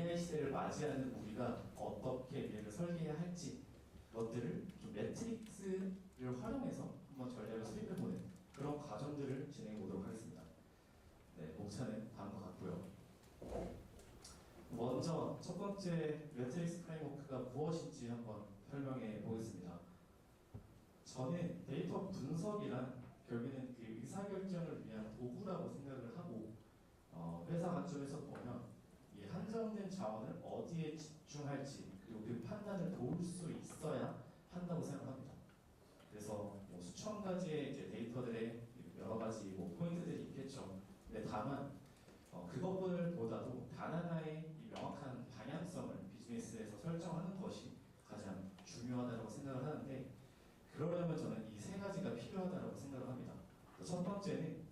AI 시대를 맞이하는 우리가 어떻게 미래를 설계해야 할지 것들을 좀 매트릭스를 활용해서 한번 전략을 수립해보는 그런 과정들을 진행해 보도록 하겠습니다. 네, 목차는 다음과 같고요. 먼저 첫 번째 매트릭스 프레임워크가 무엇인지 한번 설명해 보겠습니다. 저는 데이터 분석이란 결국에는 그 의사결정을 위한 도구라고 생각을 하고 회사 관점에서 보면 이 한정된 자원을 어디에 집중할지 그리고 그 판단을 도울 수 있어야 한다고 생각합니다. 그래서 뭐 수천 가지의 이제 데이터들의 여러 가지 뭐 포인트들이 있겠죠. 근데 다만 그것보다도 단 하나의 이 명확한 방향성을 비즈니스에서 설정하는 것이 가장 중요하다고 생각을 하는데, 그러려면 저는 이 세 가지가 필요하다고 생각을 합니다. 첫 번째는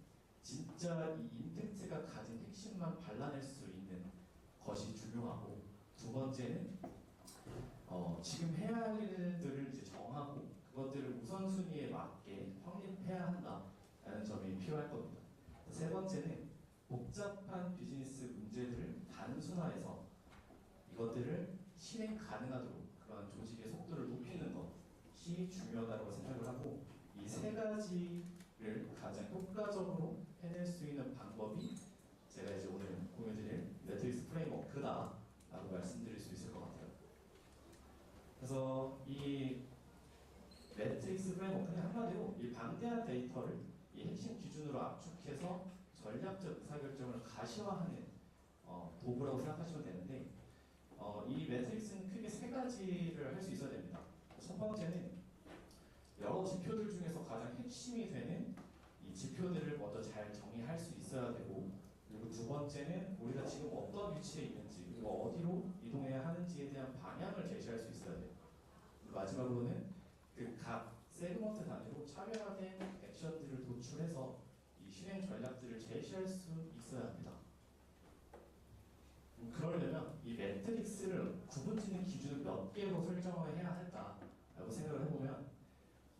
진짜 이 임팩트가 가진 핵심만 발라낼 수 있는 것이 중요하고, 두 번째는 지금 해야 할 일들을 이제 정하고 그것들을 우선순위에 맞게 확립해야 한다라는 점이 필요할 겁니다. 세 번째는 복잡한 비즈니스 문제들을 단순화해서 이것들을 실행 가능하도록 그런 조직의 속도를 높이는 것이 중요하다고 생각을 하고, 이 세 가지를 가장 효과적으로 해낼 수 있는 방법이 제가 이제 오늘 공유드릴 매트릭스 프레임워크다라고 말씀드릴 수 있을 것 같아요. 그래서 이 매트릭스 프레임워크는 한마디로 이 방대한 데이터를 이 핵심 기준으로 압축해서 전략적 의사결정을 가시화하는 도구라고 생각하시면 되는데, 이 매트릭스는 크게 세 가지를 할 수 있어야 됩니다. 첫 번째는 여러 지표들 중에서 가장 핵심이 되는 이 지표들을 먼저 잘 정의할 수 있어야 되고, 그리고 두 번째는 우리가 지금 어떤 위치에 있는지 그리고 어디로 이동해야 하는지에 대한 방향을 제시할 수 있어야 돼요. 마지막으로는 그 각 세그먼트 단위로 차별화된 액션들을 도출해서 이 실행 전략들을 제시할 수 있어야 합니다. 그러려면 이 매트릭스를 구분짓는 기준을 몇 개로 설정을 해야 할까라고 생각을 해보면,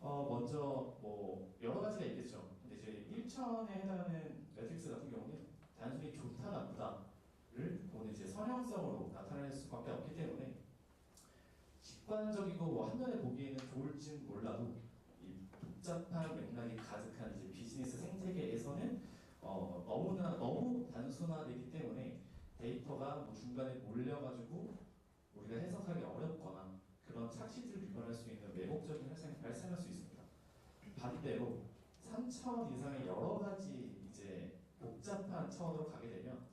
먼저 뭐 여러 가지가 있겠죠. 근데 이제 1차원에 해당하는 매트릭스 같은 경우는 단순히 좋다 나쁘다를 보는 이제 선형성으로 나타낼 수밖에 없기 때문에 직관적이고 뭐 한눈에 보기에는 좋을진 몰라도 이 복잡한 맥락이 가득한 이제 비즈니스 생태계에서는 너무 단순화되기 때문에 데이터가 뭐 중간에 몰려가지고 우리가 해석하기 어렵거나 그런 착시들을 유발할 수 있는 왜곡적인 현상이 발생할 수 있습니다. 반대로 3차원 이상의 여러 가지 이제 복잡한 차원으로 가게 되면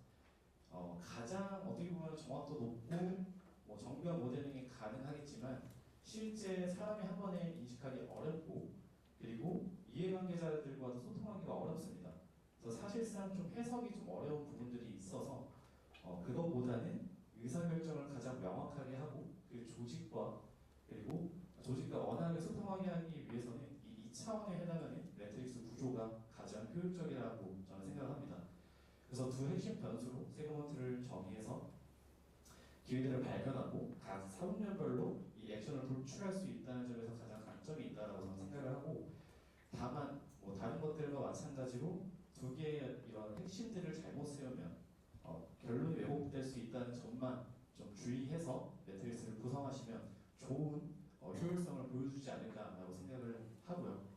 가장 어떻게 보면 정확도 높고 뭐 정교한 모델링이 가능하겠지만 실제 사람이 한 번에 인식하기 어렵고, 그리고 이해관계자들과도 소통하기가 어렵습니다. 그래서 사실상 좀 해석이 좀 어려운 부분들이 있어서 그것보다는 의사결정을 가장 명확하게 하고 그 조직과 그리고 조직과 원활하게 소통하게 하기 위해서는 이 2차원에 해당하는 매트릭스 구조가 가장 효율적이라고 저는 생각을 합니다. 그래서 두 핵심 변수로 세그먼트를 정의해서 기회들을 발견하고 각 사업별로 이 액션을 도출할 수 있다는 점에서 가장 강점이 있다고 저는 생각을 하고, 다만 뭐 다른 것들과 마찬가지로 두 개의 이런 핵심들을 잘못 세우면 결론이 왜곡될 수 있다는 점만 좀 주의해서 매트릭스를 구성하시면 좋은 효율성을 보여주지 않을까라고 생각을 하고요.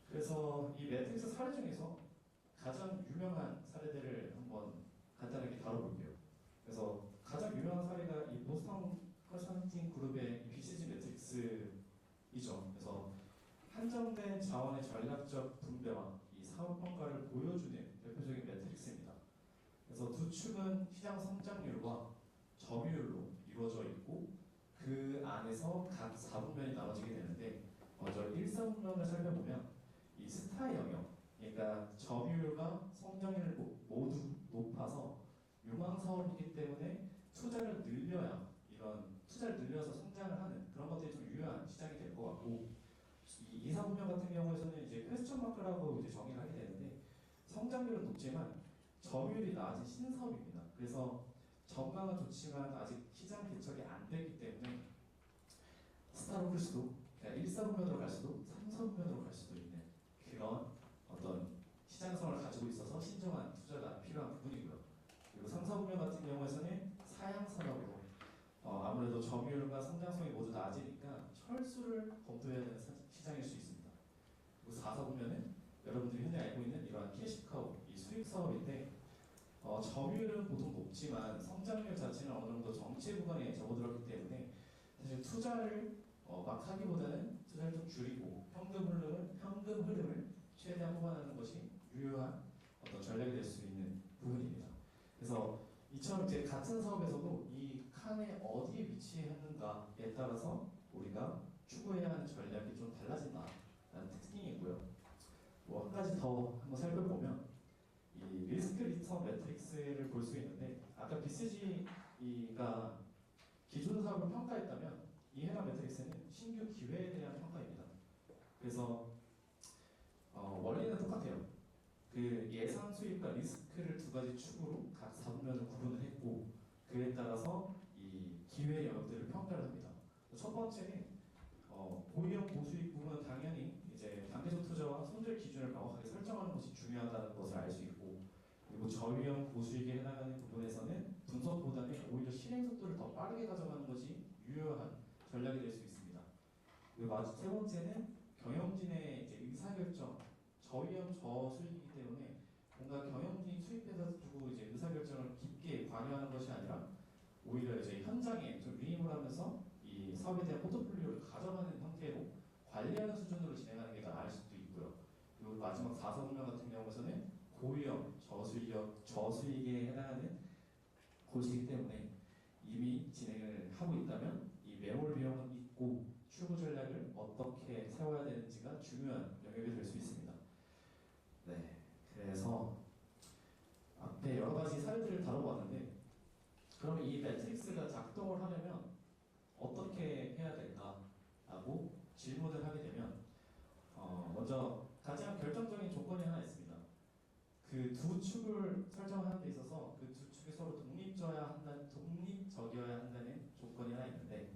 그래서 이 매트릭스 사례 중에서 가장 유명한 사례들을 한번 간단하게 다뤄볼게요. 그래서 가장 유명한 사례가 이 보스턴 컨설팅 그룹의 BCG 매트릭스이죠. 그래서 한정된 자원의 전략적 분배와 이 사업 평가를 보여주는 대표적인 매트릭스입니다. 그래서 두 축은 시장 성장률과 점유율로 이루어져 있고, 그 안에서 각 4분면이 나눠지게 되는데, 먼저 1사분면을 살펴보면 이 스타 영역, 그러니까 점유율과 성장률이 모두 높아서 유망 사업이기 때문에 투자를 늘려서 성장을 하는 그런 것들이 좀 유효한 시장이 될 것 같고, 이 2사분면 같은 경우에서는 이제 퀘스천 마크라고 이제 정의를 하게 되는데, 성장률은 높지만 점유율이 낮은 신사업입니다. 그래서 전망은 좋지만 아직 시장 개척이 안 됐기 때문에 스타로 클 수도, 그러니까 1사분면으로 갈 수도 3사분면으로 갈 수도 있는 그런 어떤 시장성을 가지고 있어서 신중한 투자가 필요한 부분이고요. 그리고 3, 4분면 같은 경우에서는 아무래도 점유율과 성장성이 모두 낮으니까 철수를 검토해야 되는 시장일 수 있습니다. 그리고 4사 보면은 여러분들이 흔히 알고 있는 이러한 캐시카우, 이 수익 사업인데 점유율은 보통 높지만 성장률 자체는 어느 정도 정체 구간에 접어들었기 때문에 사실 투자를 막 하기보다는 투자를 좀 줄이고 현금 흐름을 최대한 뽑아내는 것이 유효한 어떤 전략이 될 수 있는 부분입니다. 그래서 이처럼 이제 같은 사업에서도 이 칸에 어디에 위치했는가에 따라서 우리가 추구해야 하는 전략이 좀 달라진다라는 특징이 있고요. 뭐 한 가지 더 한번 살펴보면 이 리스크 리턴 매트릭스를 볼 수 있는데 아까 BCG가 기존 사업을 평가했다면 이 해당 매트릭스는 신규 기회에 대한 평가입니다. 그래서 원리는 똑같아요. 그 예상 수익과 리스크를 두 가지 축으로 각 4분면을 구분을 했고 그에 따라서 이 기회 영역들을 평가를 합니다. 첫 번째는 고위험 고수익 부분은 당연히 이제 단계적 투자와 손절 기준을 명확하게 설정하는 것이 중요하다는 것을 알 수 있고 그리고 저위험 고수익에 해당하는 부분에서는 분석보다는 오히려 실행 속도를 더 빠르게 가져가는 것이 유효한 전략이 될 수 있습니다. 그리고 세 번째는 경영진의 이제 의사결정 저위험 저수익이기 때문에 뭔가 경영진이 수입해서 두고 이제 의사결정을 깊게 관여하는 것이 아니라 오히려 이제 현장에 좀 위임을 하면서 이 사업에 대한 포트폴리오를 가져가는 형태로 관리하는 수준으로 진행하는 게 나을 수도 있고요. 그리고 마지막 4사분면 같은 경우에는 고위험 저수익에 해당하는 곳이기 때문에 이미 진행을 하고 있다면 이 매몰 비용은 있고 추구 전략을 어떻게 세워야 되는지가 중요한 영역이 될 수 있습니다. 네, 그래서 앞에 여러 가지 사례들을 다뤄봤는데 그럼 이 매트릭스가 작동을 하려면 어떻게 해야 될까라고 질문을 하게 되면 먼저 가장 결정적인 조건이 하나 있습니다. 그 두 축을 설정하는 데 있어서 그 두 축이 서로 독립적이어야 한다는 조건이 하나 있는데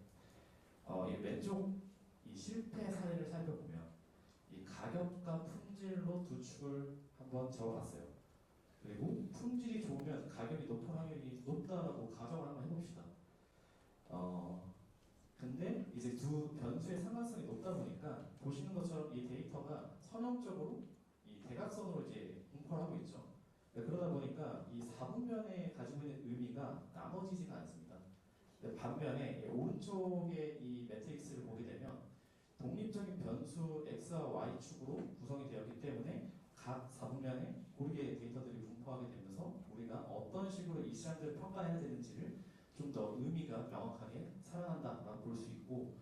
이 왼쪽 이 실패 사례를 살펴보면 이 가격과 품질로 두 축을 한번 적어봤어요. 그리고 품질이 좋으면 가격이 높은 확률이 높다라고 가정을 한번 해봅시다. 근데 이제 두 변수의 상관성이 높다 보니까 보시는 것처럼 이 데이터가 선형적으로 이 대각선으로 이제 분포를 하고 있죠. 그러다 보니까 이 4분면에 가지고 있는 의미가 나눠지지가 않습니다. 반면에 오른쪽에 이 매트릭스를 보게 되면 독립적인 변수 X와 Y축으로 구성이 되었기 때문에 각 4분면에 고르게 데이터들이 분포하게 되면서 우리가 어떤 식으로 이 시장들을 평가해야 되는지를 좀 더 의미가 명확하게 살아난다라고 볼 수 있고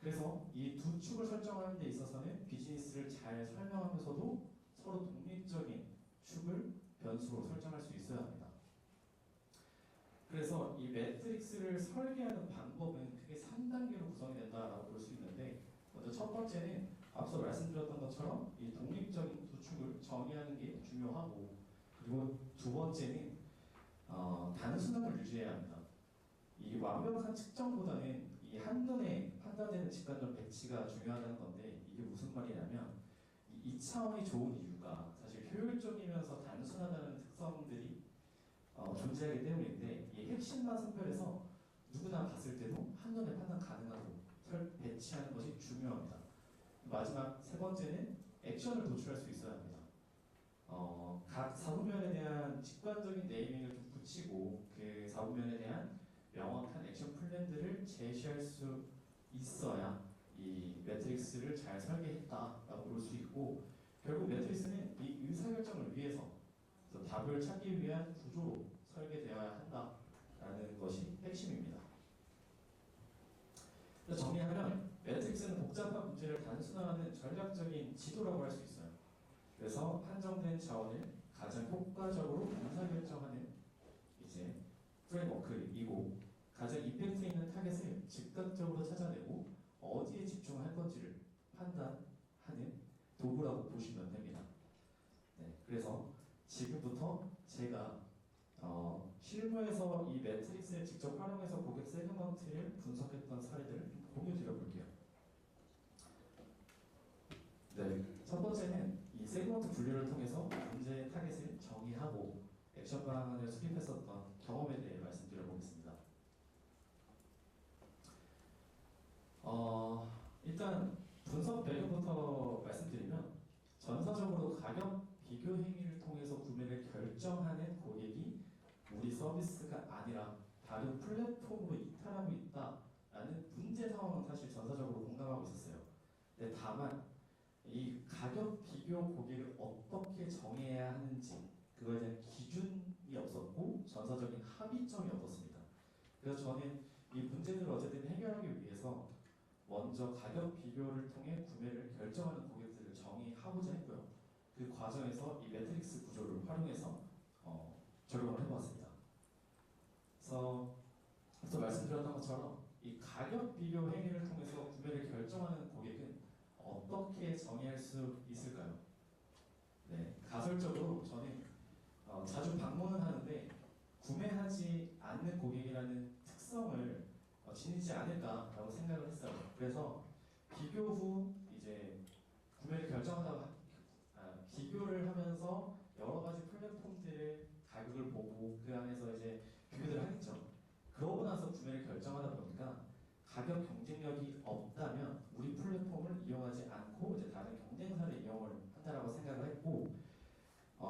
그래서 이 두 축을 설정하는 데 있어서는 비즈니스를 잘 설명하면서도 서로 독립적인 축을 변수로 설정할 수 있어야 합니다. 그래서 이 매트릭스를 설계하는 방법은 크게 3단계로 구성이 된다라고 볼 수 있는데 먼저 첫 번째는 앞서 말씀드렸던 것처럼 이 독립적인 두 축을 정의하는 게 중요하고 그리고 두 번째는 단순함을 유지해야 합니다. 이 완벽한 측정보다는 이 한눈에 판단되는 직관적 배치가 중요하다는 건데 이게 무슨 말이냐면 이 차원이 좋은 이유가 사실 효율적이면서 단순하다는 특성들이 존재하기 때문인데 이 핵심만 선별해서 누구나 봤을 때도 한눈에 판단 가능하도록 배치하는 것이 중요합니다. 마지막 세 번째는 액션을 도출할 수 있어야 합니다. 각 4분면에 대한 직관적인 네이밍을 좀 붙이고 그 4분면에 대한 명확한 액션 플랜들을 제시할 수 있어야 이 매트릭스를 잘 설계했다라고 볼 수 있고 결국 매트릭스는 이 의사결정을 위해서 답을 찾기 위한 구조로 설계되어야 한다라는 것이 핵심입니다. 정리하면 매트릭스는 복잡한 문제를 단순화하는 전략적인 지도라고 할 수 있어요. 그래서 한정된 자원을 가장 효과적으로 의사결정하는 이제 프레임워크이고 가장 이펙트 있는 타겟을 즉각적으로 찾아내고 어디에 집중할 건지를 판단하는 도구라고 보시면 됩니다. 네, 그래서 지금부터 제가 실무에서 이 매트릭스를 직접 활용해서 고객 세그먼트를 분석했던 사례들을 좀 공유 드려볼게요. 네, 첫 번째는 이 세그먼트 분류를 통해서 문제의 타겟을 정의하고 액션 방안을 수립했었던 경험에 대해 말씀드려보겠습니다. 비교 행위를 통해서 구매를 결정하는 고객이 우리 서비스가 아니라 다른 플랫폼으로 이탈하고 있다라는 문제 상황은 사실 전사적으로 공감하고 있었어요. 근데 다만 이 가격 비교 고객을 어떻게 정해야 하는지 그거에 대한 기준이 없었고 전사적인 합의점이 없었습니다. 그래서 저는 이 문제들을 어쨌든 해결하기 위해서 먼저 가격 비교를 통해 구매를 결정하는 고객들을 정의하고자 했고요. 그 과정에서 이 매트릭스 구조를 활용해서 적용을 해보았습니다. 그래서 앞서 말씀드렸던 것처럼 이 가격 비교 행위를 통해서 구매를 결정하는 고객은 어떻게 정의할 수 있을까요? 네, 가설적으로 저는 자주 방문을 하는데 구매하지 않는 고객이라는 특성을 지니지 않을까라고 생각을 했어요. 그래서 비교 후 이제 구매를 결정하다가 비교를 하면서 여러 가지 플랫폼들의 가격을 보고 그 안에서 이제 비교를 하겠죠. 그러고 나서 구매를 결정하다 보니까 가격 경쟁력이 없다면 우리 플랫폼을 이용하지 않고 이제 다른 경쟁사를 이용을 한다라고 생각을 했고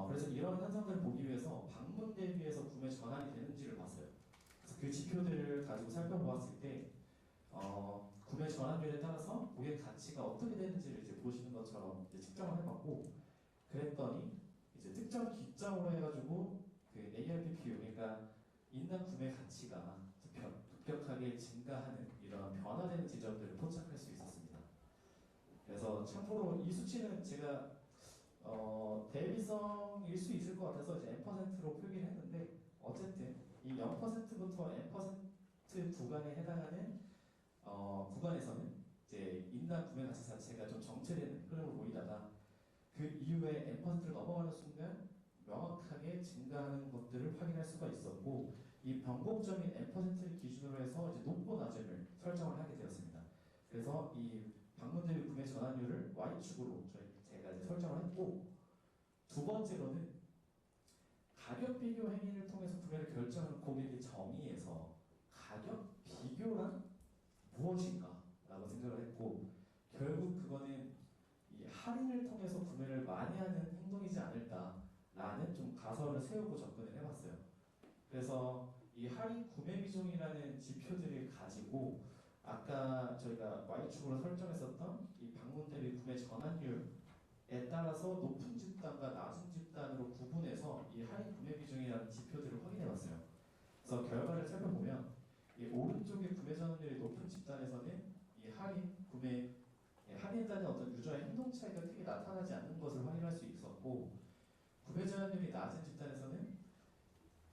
그래서 이런 현상들을 보기 위해서 방문 대비해서 구매 전환이 되는지를 봤어요. 그래서 그 지표들을 가지고 살펴보았을 때 구매 전환율에 따라서 고객 가치가 어떻게 되는지를 이제 보시는 것처럼 이제 측정을 해봤고 그랬더니 이제 특정 기점으로 해가지고 그 ARPPU 그러니까 인당 구매 가치가 급격하게 증가하는 이런 변화되는 지점들을 포착할 수 있었습니다. 그래서 참고로 이 수치는 제가 대비성일 수 있을 것 같아서 이제 N%로 표기를 했는데 어쨌든 이 0%부터 N% 구간에 해당하는 구간에서는 이제 인당 구매 가치 자체가 좀 정체되는 흐름을 보이다가 그 이후에 N%를 넘어가는 순간 명확하게 증가하는 것들을 확인할 수가 있었고 이 변곡점인 N%를 기준으로 해서 이제 높고 낮음을 설정을 하게 되었습니다. 그래서 이 방문 대비 구매 전환율을 Y축으로 제가 이제 설정을 했고 두 번째로는 가격 비교 행위를 통해서 구매를 결정하는 고객의 정의에서 가격 비교란 무엇인가 라고 생각을 했고 결국 그거는 이 할인을 통해서 구매를 많이 하는 행동이지 않을까라는 좀 가설을 세우고 접근을 해봤어요. 그래서 이 할인 구매 비중이라는 지표들을 가지고 아까 저희가 Y축으로 설정했었던 이 방문 대비 구매 전환율에 따라서 높은 집단과 낮은 집단으로 구분해서 이 할인 구매 비중이라는 지표들을 확인해봤어요. 그래서 결과를 살펴보면 이 오른쪽의 구매 전환율이 높은 집단에서는 이 할인에 따른 어떤 유저의 행동 차이가 크게 나타나지 않는 것을 확인할 수 있었고 구매 전환율이 낮은 집단에서는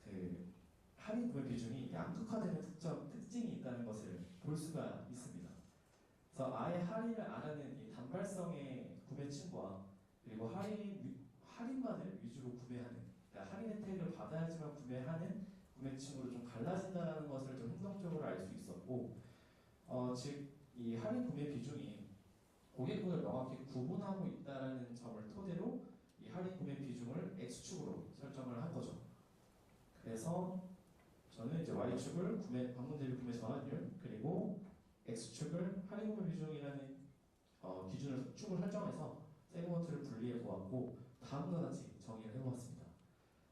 그 할인 구매 비중이 양극화되는 특징이 있다는 것을 볼 수가 있습니다. 그래서 아예 할인을 안 하는 이 단발성의 구매층과 그리고 할인만을 위주로 구매하는 그러니까 할인 혜택을 받아야지만 구매하는 구매층으로 좀 갈라진다는 것을 좀 행동적으로 알 수 있었고 즉 이 할인 구매 비중이 고객군을 명확히 구분하고 있다는 점을 토대로 이 할인 구매 비중을 X축으로 설정을 한 거죠. 그래서 저는 이제 Y축을 방문 대비 구매 전환율 그리고 X축을 할인 구매 비중이라는 기준을 축을 설정해서 세그먼트를 분리해 보았고 다음과 같이 정의를 해보았습니다.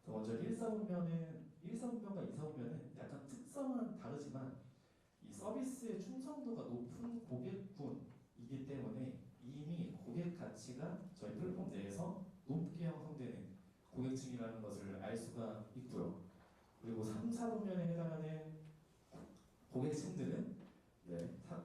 먼저 1사분면과 2사분면은 약간 특성은 다르지만 이 서비스의 충성도가 높은 고객군이기 때문에 이미 고객 가치가 저희 플랫폼 내에서 높게 형성되는 고객층이라는 것을 알 수가 있고요. 그리고 3, 4분면에 해당하는 고객층들은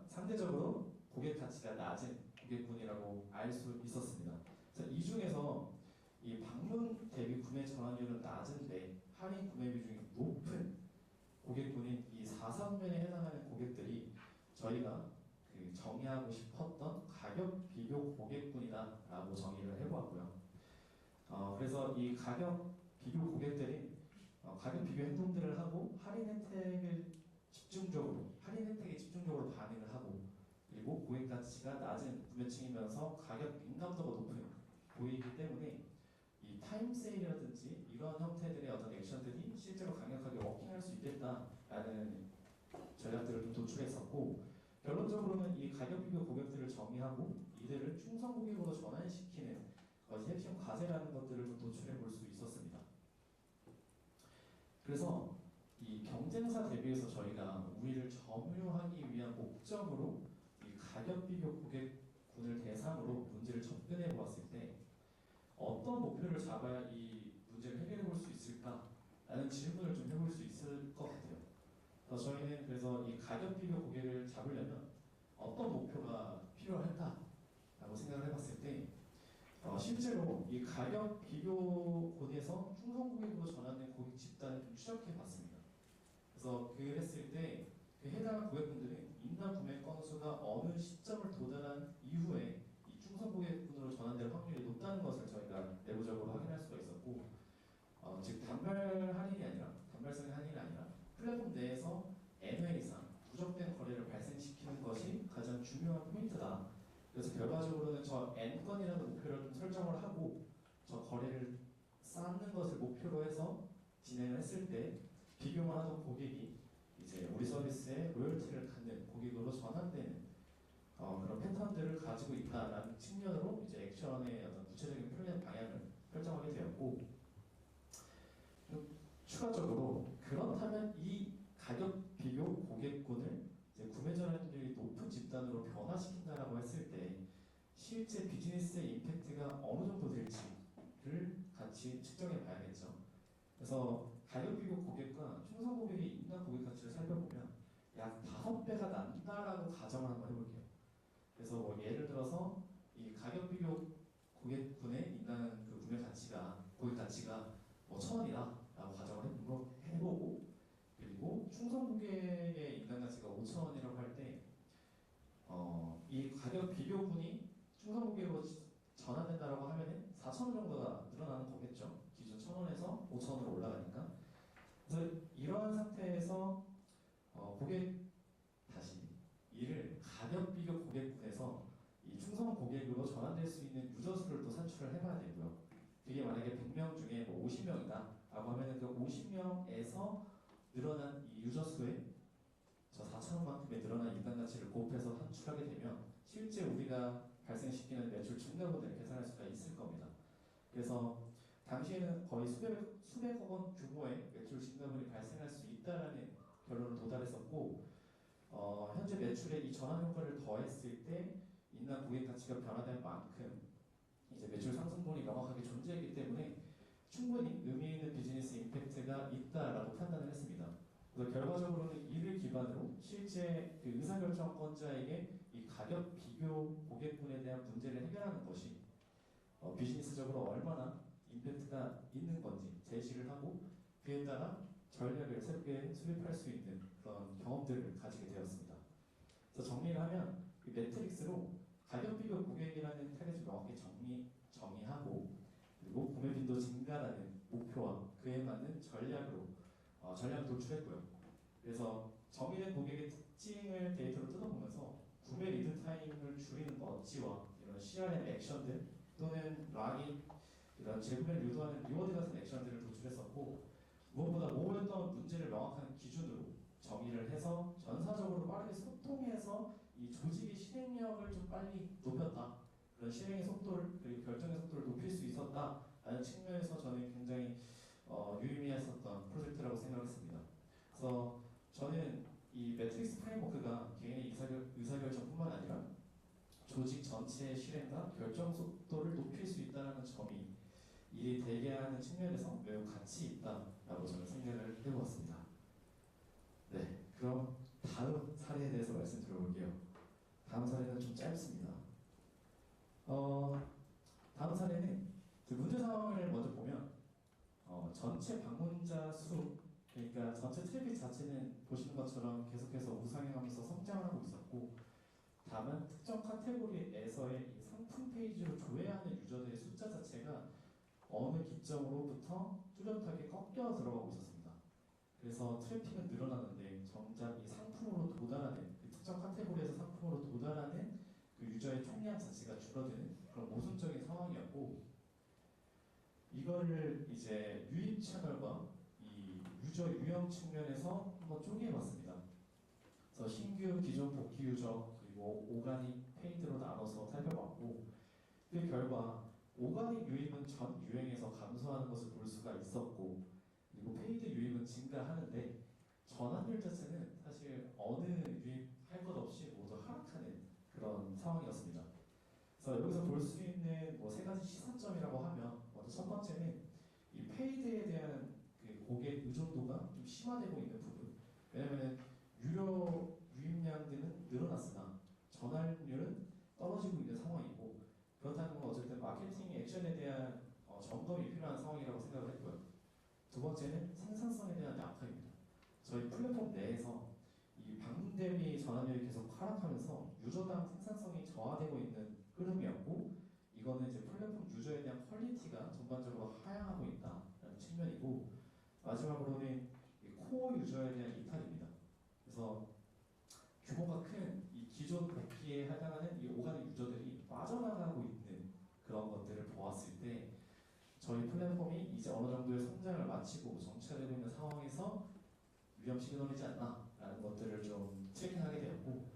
상대적으로 고객 가치가 낮은 고객군이라고 알 수 있었습니다. 그래서 이 중에서 이 방문 대비 구매 전환율은 낮은데 할인 구매 비중이 높은 고객군인 이 4, 3분면에 해당하는 고객들이 저희가 그 정의하고 싶었던 가격 비교 고객군이다라고 정의를 해보았고요. 그래서 이 가격 비교 고객들이 가격 비교 행동들을 하고 할인 혜택에 집중적으로 반응을 하고 그리고 고객 가치가 낮은 구매층이면서 가격 민감도가 높은 고객이기 때문에 이 타임 세일이라든지 이러한 형태들의 어떤 액션들이 실제로 강력하게 워킹할 수 있겠다라는 전략들을 좀 도출했었고 결론적으로는 이 가격 비교 고객들을 정의하고 이들을 충성 고객으로 전환시키는 것이 핵심 과제라는 것들을 좀 도출해 볼 수 있었습니다. 그래서 이 경쟁사 대비해서 저희가 우위를 점유하기 위한 목적으로 이 가격 비교 고객군을 대상으로 문제를 접근해 보았을 때 어떤 목표를 잡아야 이 문제를 해결해 볼 수 있을까라는 질문을 좀 해볼 수 있을 것 같아요. 그래서 저희는 그래서 이 가격 비교 고객을 잡으려면 어떤 목표가 필요할까라고 생각을 해봤을 때 실제로 이 가격 비교곤에서 충성 고객으로 전환된 고객 집단을 좀 추적해 봤습니다. 그래서 그랬을 때 그 해당 고객분들은 인당 구매 건수가 어느 시점을 도달한 이후에 이 충성 고객군으로 전환될 확률이 높다는 것을 저희가 내부적으로 확인할 수가 있었고, 즉 단발성의 할인이 아니라 플랫폼 내에서 N회 이상 누적된 거래를 발생시키는 것이 가장 중요한 포인트다. 그래서 결과적으로는 저 N건이라는 목표를 좀 설정을 하고 저 거래를 쌓는 것을 목표로 해서 진행을 했을 때 비교만 하던 고객이 이제 우리 서비스에 로열티를 갖는 고객으로 전환되는 그런 패턴들을 가지고 있다라는 측면으로 이제 액션의 어떤 구체적인 플랜 방향을 설정하게 되었고, 추가적으로 그렇다면 이 가격 비교 고객군을 이제 구매 전환율이 높은 집단으로 변화시킨다라고 했을 때 실제 비즈니스의 임팩트가 어느 정도 될지를 같이 측정해 봐야겠죠. 그래서 가격 비교 고객과 충성 고객의 인당 고객 가치를 살펴보면 약 5배가 난다라고 가정을 한번 해볼게요. 그래서 뭐 예를 들어서 이 가격 비교 고객군의 인당 그 구매 가치가 고객 가치가 뭐 1,000원이다라고 가정을 해보고, 그리고 충성 고객의 인당 가치가 5,000원이라고 할 때 이 가격 비교군이 충성 고객으로 전환된다라고 하면은 4,000원 정도가 늘어나는 거겠죠. 기존 1,000원에서 5,000원으로 올라가니까. 그래서 이러한 상태에서 다시 이를 가격 비교 고객군에서 이 충성 고객으로 전환될 수 있는 유저 수를 또 산출을 해봐야 되고요. 그게 만약에 100명 중에 뭐 50명이다 라고 하면은 그 50명에서 늘어난 이 유저 수에 저 4,000원만큼의 늘어난 인당 가치를 곱해서 산출하게 되면 실제 우리가 발생시키는 매출 증가분을 계산할 수가 있을 겁니다. 그래서 당시에는 거의 수백억 원 규모의 매출 증가분이 발생할 수 있다라는 결론을 도달했었고, 현재 매출의 이 전환 효과를 더했을 때 인당 고객 가치가 변화된 만큼 이제 매출 상승분이 명확하게 존재하기 때문에 충분히 의미 있는 비즈니스 임팩트가 있다라고 판단을 했습니다. 그래서 결과적으로는 이를 기반으로 실제 그 의사결정권자에게 이 가격 비교 고객군에 대한 문제를 해결하는 것이 비즈니스적으로 얼마나 임팩트가 있는 건지 제시를 하고 그에 따라 전략을 새롭게 수립할 수 있는 그런 경험들을 가지게 되었습니다. 그래서 정리를 하면 이 매트릭스로 가격 비교 고객이라는 타겟을 명확히 정의하고, 그리고 구매 빈도 증가라는 목표와 그에 맞는 전략을 도출했고요. 그래서 정의된 고객의 특징을 데이터로 뜯어보면서 구매 리드 타임을 줄이는 너지와 이런 CRM 액션들 또는 락인 이런 재구매를 유도하는 리워드 같은 액션들을 도출했었고, 무엇보다 모호했던 문제를 명확한 기준으로 정의를 해서 전사적으로 빠르게 소통해서 이 조직의 실행력을 좀 빨리 높였다. 그런 실행의 속도를 그리고 결정의 속도를 높일 수 있었다라는 측면에서 저는 굉장히 유의미했었던 프로젝트라고 생각했습니다. 그래서 저는 이 매트릭스 프레임워크가 개인의 의사결정뿐만 아니라 조직 전체의 실행과 결정 속도를 높일 수 있다는 점이 일이 되게 하는 측면에서 매우 가치 있다라고 저는 생각을 해보았습니다. 네, 그럼 다음 사례에 대해서 말씀드려볼게요. 다음 사례는 좀 짧습니다. 다음 사례는 그 문제 상황을 먼저 보면 전체 방문자 수, 그러니까 전체 트래픽 자체는 보시는 것처럼 계속해서 우상향하면서 성장하고 있었고, 다만 특정 카테고리에서의 이 상품 페이지로 조회하는 유저들의 숫자 자체가 어느 기점으로부터 뚜렷하게 꺾여 들어가고 있었습니다. 그래서 트래픽은 늘어나는데 정작 이 상품으로 도달하는 그 특정 카테고리에서 상품으로 도달하는 그 유저의 총량 자체가 줄어드는 그런 모순적인 상황이었고, 이거를 이제 유입 채널과 이 유저 유형 측면에서 한번 쪼개봤습니다. 그래서 신규, 기존, 복귀 유저 그리고 오가닉, 페이드로 나눠서 살펴봤고, 그 결과 오가닉 유입은 전 유행에서 감소하는 것을 볼 수가 있었고, 그리고 페이드 유입은 증가하는데 전환율 자체는 사실 어느 유입할 것 없이 모두 하락하는 그런 상황이었습니다. 그래서 여기서 볼 수 있는 뭐 세 가지 시사점이라고 하면, 먼저 첫 번째는 이 페이드에 대한 그 고객 의존도가 좀 심화되고 있는 부분. 왜냐하면 유료 유입량들은 늘어났으나 전환율은 떨어지고 있는 상황이고, 그렇다는 건 어쨌든 마케팅 액션에 대한 점검이 필요한 상황이라고 생각을 했고요. 두 번째는 생산성에 대한 약화입니다. 저희 플랫폼 내에서 이 방문 대비 전환율이 계속 하락하면서 유저당 생산성이 저하되고 있는 흐름이었고, 이거는 이제 플랫폼 유저에 대한 퀄리티가 전반적으로 하향하고 있다는 측면이고, 마지막으로는 이 코어 유저에 대한 이탈입니다. 그래서 규모가 큰 이 기존 복귀에 해당하는 이 오가닉 유저들이 빠져나가고 있는 그런 것들을 보았을 때, 저희 플랫폼이 이제 어느 정도의 성장을 마치고 정체되고 있는 상황에서 위험 시그널이지 않나라는 것들을 좀 체크하게 되었고,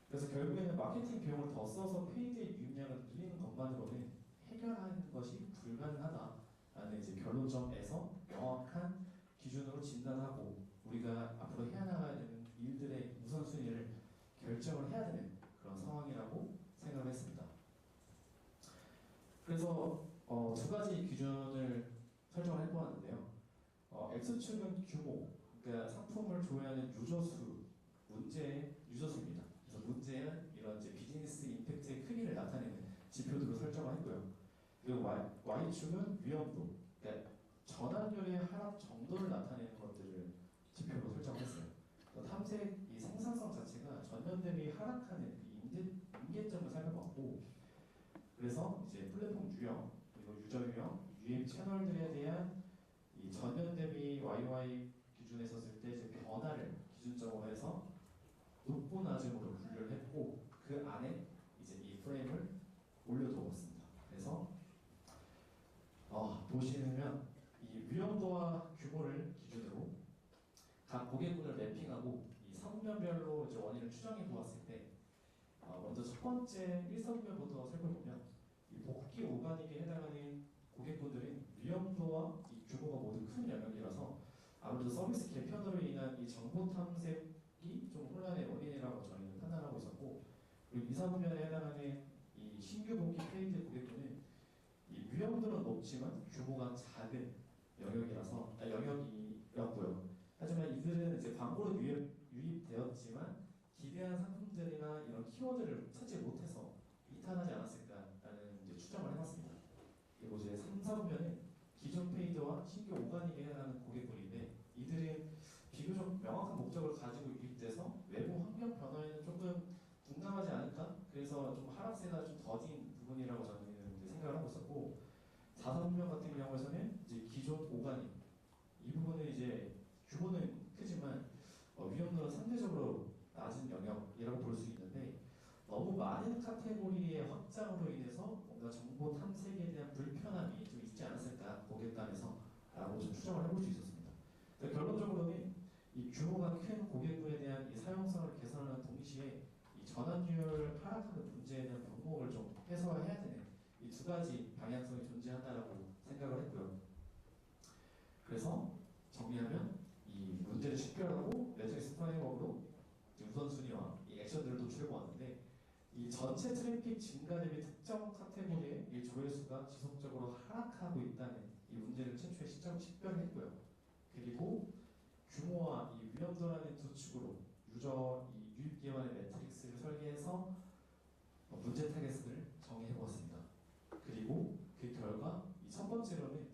그래서 결국에는 마케팅 비용을 더 써서 페이드의 유입량을 늘리는 것만으로는 해결하는 것이 불가능하다라는 이제 결론점에서 명확한 기준으로 진단하고 우리가 앞으로 해야 나가야 되는 일들의 우선순위를 결정을 해야 되는 그런 상황이라고 생각을 했습니다. 그래서 두 가지 기준을 설정을 해보았는데요. X축은 규모, 그러니까 상품을 조회하는 유저 수, 문제의 유저 수입니다. 그래서 문제는 이런 이제 비즈니스 임팩트의 크기를 나타내는 지표들로 설정을 했고요. 그리고 Y축은 위험도, 그러니까 전환율의 하락 정도를 나타내는 것들을 지표로 설정했어요. 탐색 이 생산성 자체가 전년 대비 하락하는 임계점을 살펴봤고, 그래서 이제 플랫폼 유형, 그리고 유저 유형, 유입 채널들에 대한 이 전년 대비 YY 기준에 섰을 때 이제 변화를 기준점으로 해서 높고 낮음으로 분류를 했고, 그 안에 이제 이 프레임을 올려두었습니다. 그래서 보시면 이 위험도와 규모를 기준으로 각 고객군을 매핑하고 이 상품별로 이제 원인을 추정해 보았을 때, 먼저 첫 번째 1사분면부터 살펴보면 이 복귀 오가닉에 해당하는 고객분들은 위험도와 이 규모가 모두 큰 영역이라서 아무래도 서비스 개편으로 인한 이 정보 탐색이 좀 혼란의 원인이라고 저희는 판단하고 있었고, 그리고 2사분면에 해당하는 이 신규 복귀 페이드 고객분은 이 위험도는 높지만 규모가 작은 영역이었고요. 하지만 이들은 이제 광고로 유입되었지만 기대한 상품들이나 이런 키워드를 찾지 못해서 이탈하지 않았을까라는 이제 추정을 해봤습니다. 그리고 이제 3, 4분면은 기존 페이드와 신규 오가닉에 해당하는 고객분인데, 이들은 비교적 명확한 목적을 가지고 유입돼서 외부 환경 변화에는 조금 둔감하지 않을까? 그래서 좀 하락세가 좀 더딘 부분이라고 저는 이제 생각을 하고 있었고, 4, 4분면 같은 경우에서는 이제 기존 오가닉 이 부분은 이제 규모는 크지만 위험도는 상대적으로 낮은 영역이라고 볼 수 있는데, 너무 많은 카테고리의 확장으로 인해서 뭔가 정보 탐색에 대한 불편함이 좀 있지 않았을까 고객단에서 라고 좀 추정을 해볼 수 있었습니다. 결론적으로는 이 규모가 큰 고객군에 대한 이 사용성을 개선하는 동시에 이 전환율 하락하는 문제에 대한 병목을 좀 해소해야 되는 이 두 가지 방향성이 존재한다라고 생각을 했고요. 그래서 정리하면 이 문제를 식별하고 매트릭스 프레임워크로 우선순위와 이 액션들을 도출해 보았는데, 이 전체 트래픽 증가 대비 특정 카테고리의 이 조회수가 지속적으로 하락하고 있다는 이 문제를 최초에 식별했고요. 그리고 규모와 이 위험도라는 두 축으로 유저 이 유입 기반의 매트릭스를 설계해서 문제 타겟을 정의해 보았습니다. 그리고 그 결과 이 첫 번째로는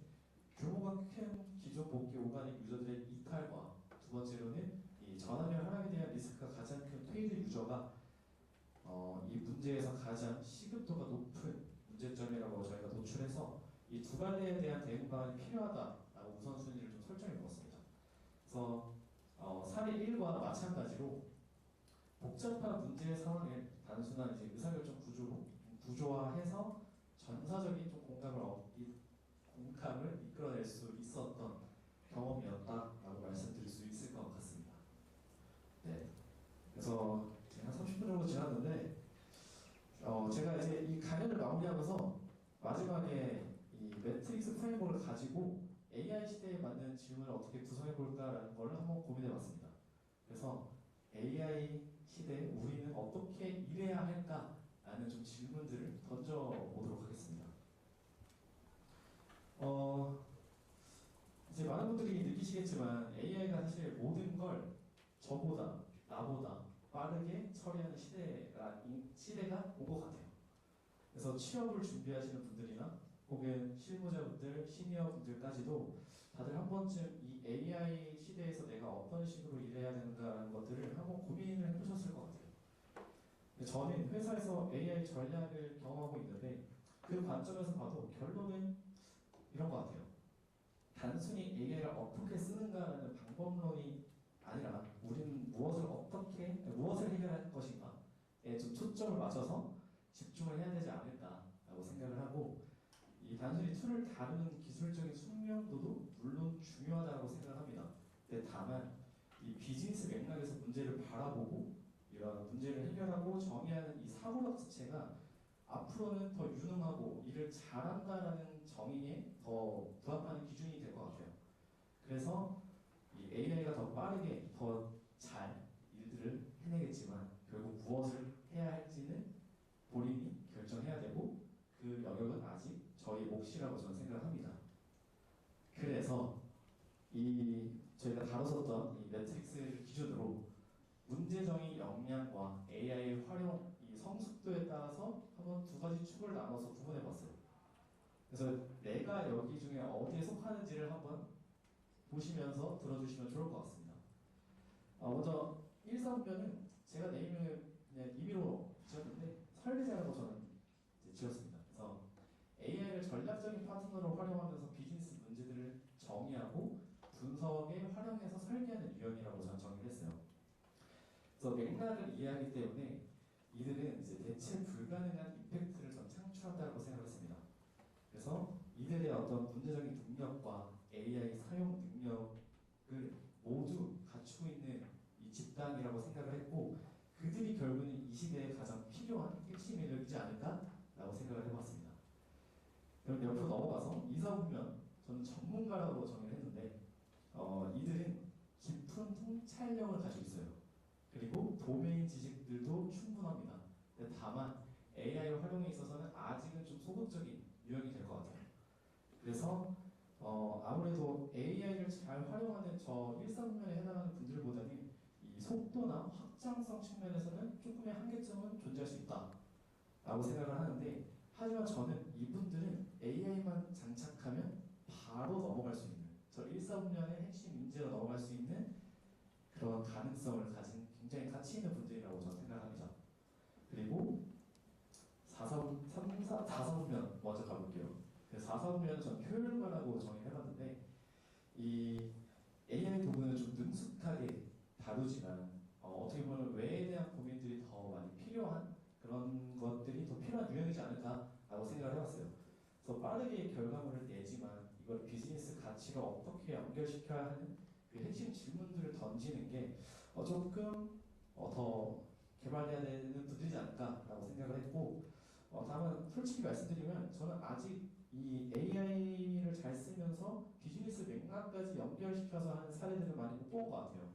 규모가 큰 기존 복귀 오가닉 유저들의 이탈과, 두 번째로는 이 전환율 하락에 대한 리스크가 가장 큰 페이드 유저가 이 문제에서 가장 시급도가 높은 문제점이라고 저희가 도출해서 이 두 가지에 대한 대응 방안이 필요하다라고 우선순위를 좀 설정해 보았습니다. 그래서 사례 1과 마찬가지로 복잡한 문제의 상황을 단순한 이제 의사결정 구조화해서 전사적인 좀 공감을 이끌어낼 수 있었던 경험이었다라고 말씀드릴 수 있을 것 같습니다. 네. 그래서 한 30분 정도 지났는데, 제가 이제 이 강연을 마무리하면서 마지막에 프레임워크를 가지고 AI 시대에 맞는 질문을 어떻게 구성해 볼까라는 걸 한번 고민해 봤습니다. 그래서 AI 시대에 우리는 어떻게 일해야 할까라는 좀 질문들을 던져보도록 하겠습니다. 이제 많은 분들이 느끼시겠지만 AI가 사실 모든 걸 저보다 나보다 빠르게 처리하는 시대가 온 것 같아요. 그래서 취업을 준비하시는 분들이나 혹은 실무자분들, 시니어분들까지도 다들 한 번쯤 이 AI 시대에서 내가 어떤 식으로 일해야 되는가라는 것들을 한번 고민을 해보셨을 것 같아요. 저는 회사에서 AI 전략을 경험하고 있는데 그 관점에서 봐도 결론은 이런 것 같아요. 단순히 AI를 어떻게 쓰는가라는 방법론이 아니라 우리는 무엇을 해결할 것인가에 좀 초점을 맞춰서 집중을 해야 되지 않을까라고 생각을 하고 이 단순히 툴을 다루는 기술적인 숙련도도 물론 중요하다고 생각합니다. 근데 다만 이 비즈니스 맥락에서 문제를 바라보고 이런 문제를 해결하고 정의하는 이 사고력 자체가 앞으로는 더 유능하고 일을 잘한다라는 정의에 더 부합하는 기준이 될 것 같아요. 그래서 이 AI가 더 빠르게 더 잘 일들을 해내겠지만 결국 무엇을 해야 할지는 본인이 결정해야 되고 그 영역은 아직 저희 몫이라고 저는 생각을 합니다. 그래서 저희가 다뤘었던 이 매트릭스를 기준으로 문제정의 역량과 AI 활용 이 성숙도에 따라서 한번 두 가지 축을 나눠서 구분해봤어요. 그래서 내가 여기 중에 어디에 속하는지를 한번 보시면서 들어주시면 좋을 것 같습니다. 먼저 1사분면은 제가 네이밍을 그냥 임의로 지었는데 설계자라고 저는 지었습니다. 그래서 AI를 전략적인 파트너로 활용하면서 비즈니스 문제들을 정의하고 분석에 활용해서 설계하는 유형이라고 저는 정의를 했어요. 그래서 맥락을 이해하기 때문에 이들은 이제 대체 불가능한 임팩트를 전 창출한다고 생각했습니다. 그래서 이들의 어떤 문제적인 능력과 AI 사용 능력을 모두 갖추고 있는 이 집단이라고 생각을 했고 그들이 결국은 이 시대에 가장 필요한 핵심 인력이지 않을까라고 생각을 해봤습니다. 그럼 옆으로 넘어가서 2사분면 저는 전문가라고 정의를 했는데 이들은 깊은 통찰력을 가지고 있어요. 그리고 도메인 지식들도 충분합니다. 근데 다만 AI를 활용에 있어서는 아직은 좀 소극적인 유형이 될 것 같아요. 그래서 아무래도 AI를 잘 활용하는 저 1사분면에 해당하는 분들보다는 이 속도나 확장성 측면에서는 조금의 한계점은 존재할 수 있다라고 생각을 하는데 하지만 저는 이분들은 AI만 장착하면 바로 넘어갈 수 있는 저 1사분면의 핵심 인재로 넘어갈 수 있는 그런 가능성을 가진 굉장히 가치 있는 분들이라고 저는 생각합니다. 그리고 4사분면 먼저 가볼게요. 4사분면은 전 효율가라고 정의해봤는데 이 AI 도구는 좀 능숙하게 다루지만 어떻게 보면 외에 대한 고민들이 더 많이 필요한 그런 것들이 더 필요한 유형이지 않을까라고 생각을 해봤어요. 그래서 빠르게 결과물을 내지만 이걸 비즈니스 가치로 어떻게 연결시켜야 하는 그 핵심 질문들을 던지는 게 조금 더 개발해야 되는 분들이지 않을까라고 생각을 했고 다만 솔직히 말씀드리면 저는 아직 이 AI를 잘 쓰면서 비즈니스 맥락까지 연결시켜서 하는 사례들을 많이 못 본 것 같아요.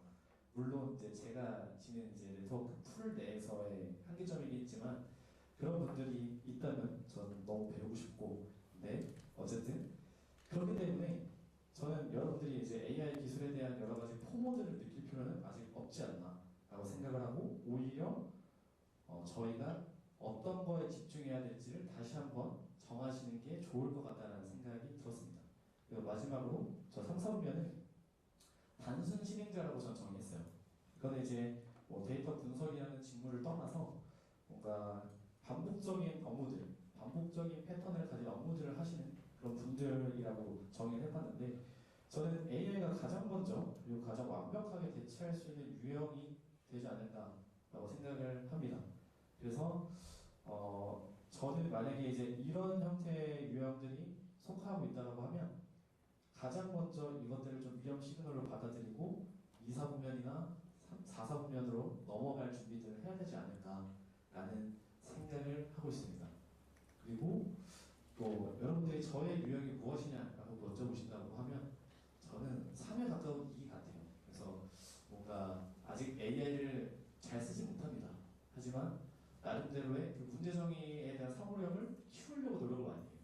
물론 이제 제가 지닌 이제 네트워크 풀 내에서의 한계점이겠지만 그런 분들이 있다면 저는 너무 배우고 싶고 네 어쨌든 그렇기 때문에 저는 여러분들이 이제 AI 기술에 대한 여러 가지 포모들을 느낄 필요는 아직 없지 않나라고 생각을 하고 오히려 저희가 어떤 거에 집중해야 될지를 다시 한번 정하시는 게 좋을 것 같다는 생각이 들었습니다. 그리고 마지막으로 저 3사분면은 단순 실행자라고 저는 정의했어요. 이거는 이제 뭐 데이터 분석이라는 직무를 떠나서 뭔가 반복적인 업무들, 반복적인 패턴을 가진 업무들을 하시는 그런 분들이라고 정의를 해봤는데 저는 AI가 가장 먼저 그리고 가장 완벽하게 대체할 수 있는 유형이 되지 않을까라고 생각을 합니다. 그래서 저는 만약에 이제 이런 형태의 유형들이 속하고 있다고 하면 가장 먼저 이것들을 좀 위험 시그널로 받아들이고 2사분면이나 4사분면으로 넘어갈 준비들을 해야 되지 않을까라는 생각을 하고 있습니다. 그리고 또 여러분들이 저의 유형이 무엇이냐라고 여쭤보신다고 하면 저는 3에 가까운 2 같아요. 그래서 뭔가 아직 AI를 잘 쓰지 못합니다. 하지만 나름대로의 그 문제 정의에 대한 사고력을 키우려고 노력을 많이 해요.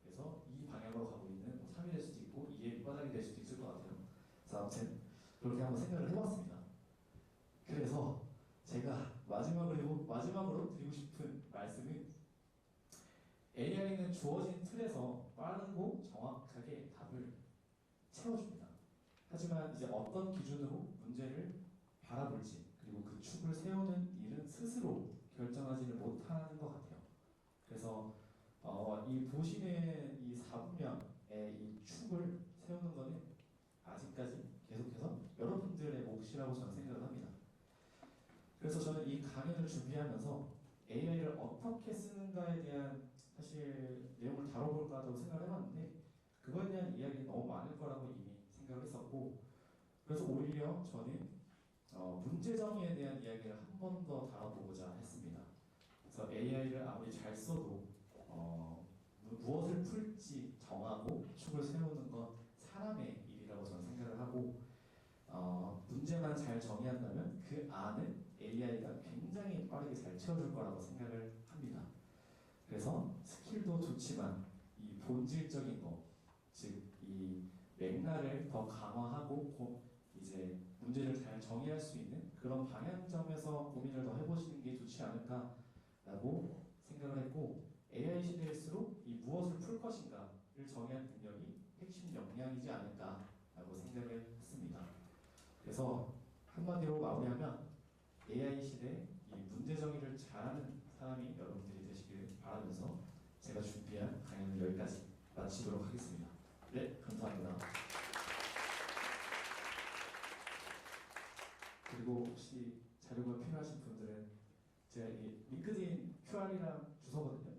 그래서 이 방향으로 가고 있는 3이 될 수도 있고 2의 밑바닥이 될 수도 있을 것 같아요. 그래서 아무튼 그렇게 한번 생각을 해봤습니다. 그래서 제가 마지막으로 드리고 싶은 말씀은 AI는 주어진 틀에서 빠르고 정확하게 답을 채워줍니다. 하지만 이제 어떤 기준으로 문제를 바라볼지 그리고 그 축을 세우는 일은 스스로 결정하지는 못하는 것 같아요. 그래서 이 보시는 이 4분면의 이 축을 세우는 것은 아직까지 계속해서 여러분들의 몫이라고 저는 생각을 합니다. 그래서 저는 이 강연을 준비하면서 AI를 어떻게 쓰는가에 대한 사실 내용을 다뤄볼까도 생각을 해봤는데 그거에 대한 이야기는 너무 많을 거라고 이미 생각을 했었고 그래서 오히려 저는 문제 정의에 대한 이야기를 한 번 더 다뤄보고자 했습니다. 그래서 AI를 아무리 잘 써도 무엇을 풀지 정하고 축을 세우는 건 사람의 일이라고 저는 생각을 하고 문제만 잘 정의한다면 그 안은 AI가 굉장히 빠르게 잘 채워줄 거라고 생각을 합니다. 그래서 스킬도 좋지만 이 본질적인 거, 즉 이 맥락을 더 강화하고 이제 문제를 잘 정의할 수 있는 그런 방향점에서 고민을 더 해보시는 게 좋지 않을까라고 생각을 했고 AI 시대일수록 이 무엇을 풀 것인가를 정의할 능력이 핵심 역량이지 않을까라고 생각을 했습니다. 그래서 한마디로 마무리하면 AI 시대 이 문제 정의를 잘하는 사람이 여러분들이 되시길 바라면서 제가 준비한 강연을 여기까지 마치도록 하겠습니다. 네, 감사합니다. 그리고 혹시 자료가 필요하신 분들은 제가 이 링크드인 QR이랑 주소거든요.